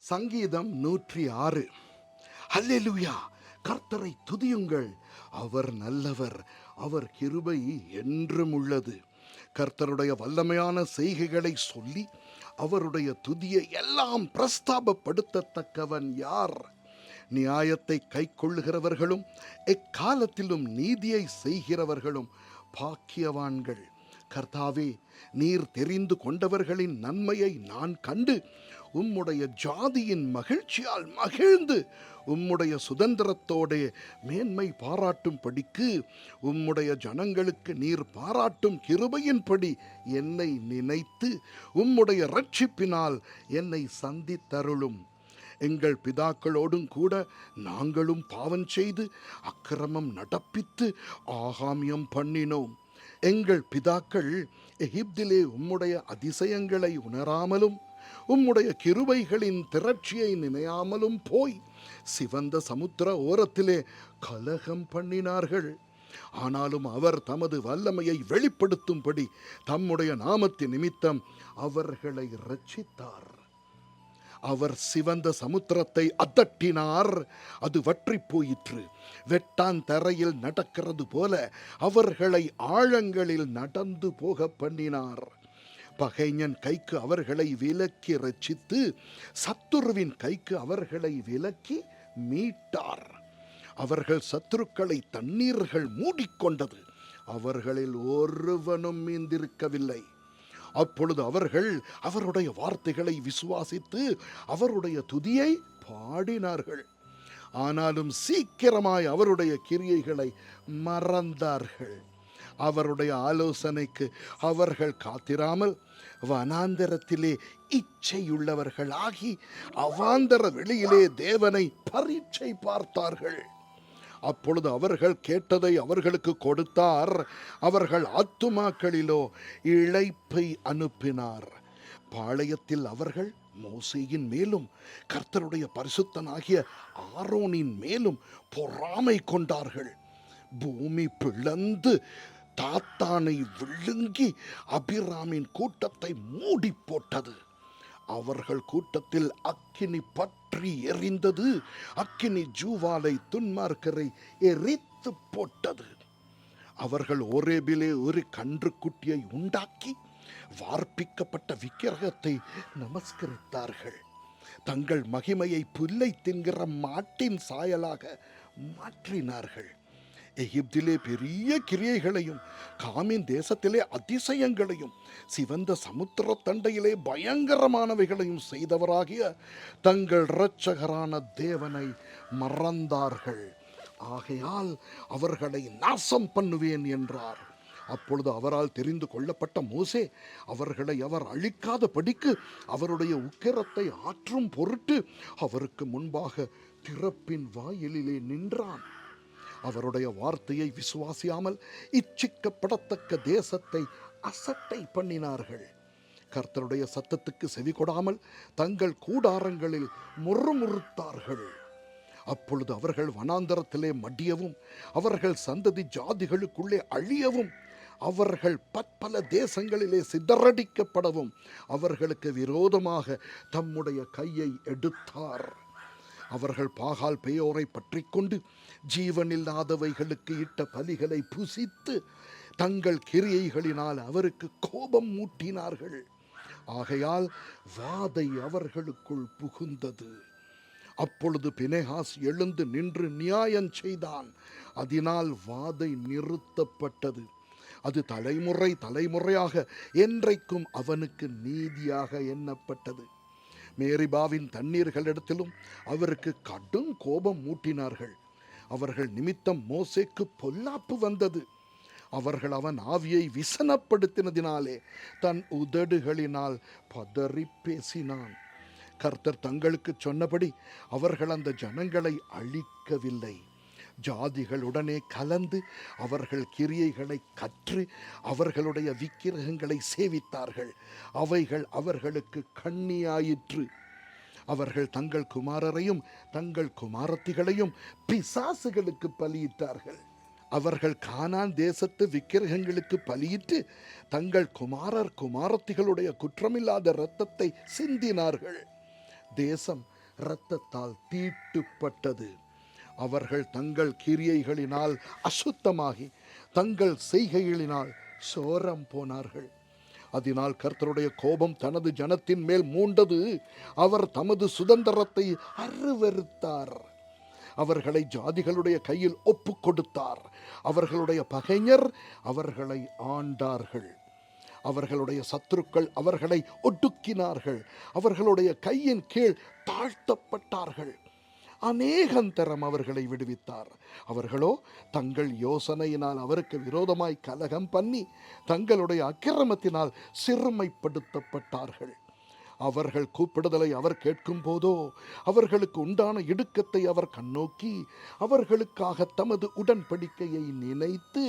சங்கீதம் 106. அல்லேலூயா! கர்த்தரை துதியுங்கள், அவர் நல்லவர், அவர் கிருபை என்றும் உள்ளது. கர்த்தருடைய வல்லமையான செய்கைகளை சொல்லி அவருடைய துதியை எல்லாம் பிரஸ்தாபப்படுத்தத்தக்கவன் யார்? நியாயத்தை கைக்கொள்ளுகிறவர்களும் எக்காலத்திலும் நீதியை செய்கிறவர்களும் பாக்கியவான்கள். கர்த்தாவே, நீர் தெரிந்து கொண்டவர்களின் நன்மையை நான் கண்டு உம்முடைய ஜாதியின் மகிழ்ச்சியால் மகிழ்ந்து உம்முடைய சுதந்திரத்தோடே மேன்மை பாராட்டும்படிக்கு உம்முடைய ஜனங்களுக்கு நீர் பாராட்டும் கிருபையின்படி என்னை நினைத்து உம்முடைய இரட்சிப்பினால் என்னை சந்தித்தருளும். எங்கள் பிதாக்களோடும் கூட நாங்களும் பாவம் செய்து அக்கிரமம் நடப்பித்து ஆகாமியம் பண்ணினோம். எங்கள் பிதாக்கள் எகிப்திலே உம்முடைய அதிசயங்களை உணராமலும் உம்முடைய கிருபைகளின் திரட்சியை நினையாமலும் போய் சிவந்த சமுத்திர ஓரத்திலே கலகம் பண்ணினார்கள். ஆனாலும் அவர் தமது வல்லமையை வெளிப்படுத்தும்படி தம்முடைய நாமத்தின் நிமித்தம் அவர்களை இரட்சித்தார். அவர் சிவந்த சமுத்திரத்தை அதட்டினார், அது வற்றி போயிற்று. வெட்டான் தரையில் நடக்கிறது போல அவர்களை ஆழங்களில் நடந்து போக பண்ணினார். பகைஞன் கைக்கு அவர்களை விலக்கி ரட்சித்து சத்துருவின் கைக்கு அவர்களை விலக்கி மீட்டார். அவர்கள் சத்துருக்களை தண்ணீர்கள் மூடிக்கொண்டது, அவர்களில் ஒருவனும் மீந்திருக்கவில்லை. அப்பொழுது அவர்கள் அவருடைய வார்த்தைகளை விசுவாசித்து அவருடைய துதியை பாடினார்கள். ஆனாலும் சீக்கிரமாய் அவருடைய கிரியைகளை மறந்தார்கள். அவருடைய ஆலோசனைக்கு அவர்கள் காத்திராமல் வனாந்தரத்திலே இச்சையுள்ளவர்களாகி அவாந்தர வெளியிலே தேவனை பரீட்சை பார்த்தார்கள். அப்பொழுது அவர்கள் கேட்டதை அவர்களுக்கு கொடுத்தார். அவர்கள் ஆத்துமாக்களிலோ இளைப்பை அனுப்பினார். பாளையத்தில் அவர்கள் மோசேயின் மேலும் கர்த்தருடைய பரிசுத்தனாகிய ஆரோனின் மேலும் பொறாமை கொண்டார்கள். பூமி பிளந்து தாத்தானை விழுங்கி அபிராமின் கூட்டத்தை மூடி போட்டது. அவர்கள் கூட்டத்தில் அக்கினி பற்றி எரிந்தது. அக்கினி ஜூவாலை துன்மார்க்கரை எரித்து போட்டது. அவர்கள் ஓரேபிலே ஒரு கன்றுக்குட்டியை உண்டாக்கி வார்ப்பிக்கப்பட்ட விக்கிரகத்தை நமஸ்கரித்தார்கள். தங்கள் மகிமையை புல்லை தின்கிற மாட்டின் சாயலாக மாற்றினார்கள். எகிப்திலே பெரிய கிரியைகளையும் காமின் தேசத்திலே அதிசயங்களையும் சிவந்த சமுத்திர தண்டையிலே பயங்கரமானவைகளையும் செய்தவராகிய தங்கள் இரட்சகரான தேவனை மறந்தார்கள். ஆகையால் அவர்களை நாசம் பண்ணுவேன் என்றார். அப்பொழுது அவரால் தெரிந்து கொள்ளப்பட்ட மோசே அவர்களை அவர் அழிக்காத படிக்கு அவருடைய உக்கிரத்தை ஆற்றும் பொருட்டு அவருக்கு முன்பாக திறப்பின் வாயிலிலே நின்றான். அவருடைய வார்த்தையை விசுவாசியாமல் இச்சிக்கப்படத்தக்க தேசத்தை அசட்டை பண்ணினார்கள். கர்த்தருடைய சத்தத்துக்கு செவி கொடாமல் தங்கள் கூடாரங்களில் முறுமுறுத்தார்கள். அப்பொழுது அவர்கள் வனாந்தரத்திலே மடியவும் அவர்கள் சந்ததி ஜாதிகளுக்குள்ளே அழியவும் அவர்கள் பற்பல தேசங்களிலே சிதறடிக்கப்படவும் அவர்களுக்கு விரோதமாக தம்முடைய கையை எடுத்தார். அவர்கள் பாகால் பேயோரை பற்றி கொண்டு ஜீவனில்லாதவைகளுக்கு இட்ட பலிகளை புசித்து தங்கள் கிரியைகளினால் அவருக்கு கோபம் மூட்டினார்கள். ஆகையால் வாதை அவர்களுக்குள் புகுந்தது. அப்பொழுது பினெகாஸ் எழுந்து நின்று நியாயம் செய்தான். அதனால் வாதை நிறுத்தப்பட்டது. அது தலைமுறை தலைமுறையாக என்றைக்கும் அவனுக்கு நீதியாக எண்ணப்பட்டது. மேரிபாவின் தண்ணீர்களிடத்திலும் அவருக்கு கடும் கோபம் மூட்டினார்கள். அவர்கள் நிமித்தம் மோசேக்கு பொல்லாப்பு வந்தது. அவர்கள் அவன் ஆவியை விசனப்படுத்தினதினாலே தன் உதடுகளினால் பதறி பேசினான். கர்த்தர் தங்களுக்கு சொன்னபடி அவர்கள் அந்த ஜனங்களை அழிக்கவில்லை. ஜாதிகளுடனே கலந்து அவர்கள் கிரியைகளை கற்று அவர்களுடைய விக்கிரகங்களை சேவித்தார்கள். அவைகள் அவர்களுக்கு கண்ணியாயிற்று. அவர்கள் தங்கள் குமாரரையும் தங்கள் குமாரத்திகளையும் பிசாசுகளுக்கு பலியிட்டார்கள். அவர்கள் கானான் தேசத்து விக்கிரகங்களுக்கு பலியிட்டு தங்கள் குமாரர் குமாரத்திகளுடைய குற்றமில்லாத இரத்தத்தை சிந்தினார்கள். தேசம் இரத்தத்தால் தீட்டுப்பட்டது. அவர்கள் தங்கள் கிரியைகளினால் அசுத்தமாகி தங்கள் செய்கைகளினால் சோரம் போனார்கள். அதனால் கர்த்தருடைய கோபம் தனது ஜனத்தின் மேல் மூண்டது. அவர் தமது சுதந்திரத்தை அருவருத்தார். அவர்களை ஜாதிகளுடைய கையில் ஒப்பு கொடுத்தார். அவர்களுடைய பகைஞர் அவர்களை ஆண்டார்கள். அவர்களுடைய சத்துருக்கள் அவர்களை ஒடுக்கினார்கள். அவர்களுடைய கையின் கீழ் தாழ்த்தப்பட்டார்கள். அநேகந்தரம் அவர்களை விடுவித்தார். அவர்களோ தங்கள் யோசனையினால் அவருக்கு விரோதமாய் கலகம் பண்ணி தங்களுடைய அக்கிரமத்தினால் சிறுமைப்படுத்தப்பட்டார்கள். அவர்கள் கூப்பிடுதலை அவர் கேட்கும் போதோ அவர்களுக்கு உண்டான இடுக்கத்தை அவர் கண்ணோக்கி அவர்களுக்காக தமது உடன்படிக்கையை நினைத்து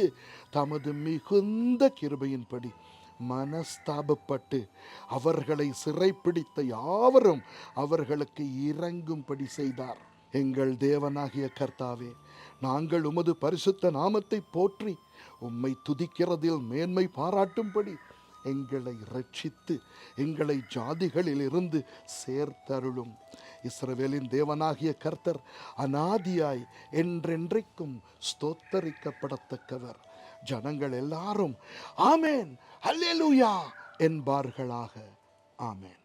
தமது மிகுந்த கிருபையின்படி மனஸ்தாபப்பட்டு அவர்களை சிறைப்பிடித்த யாவரும் அவர்களுக்கு இறங்கும்படி செய்தார். எங்கள் தேவனாகிய கர்த்தாவே, நாங்கள் உமது பரிசுத்த நாமத்தை போற்றி உம்மை துதிக்கிறதில் மேன்மை பாராட்டும்படி எங்களை இரட்சித்து எங்களை ஜாதிகளில் இருந்து சேர்த்தருளும். இஸ்ரவேலின் தேவனாகிய கர்த்தர் அநாதியாய் என்றென்றைக்கும் ஸ்தோத்தரிக்கப்படத்தக்கவர். ஜனங்கள் எல்லாரும் ஆமேன் அல்லேலூயா என்பார்களாக. ஆமேன்.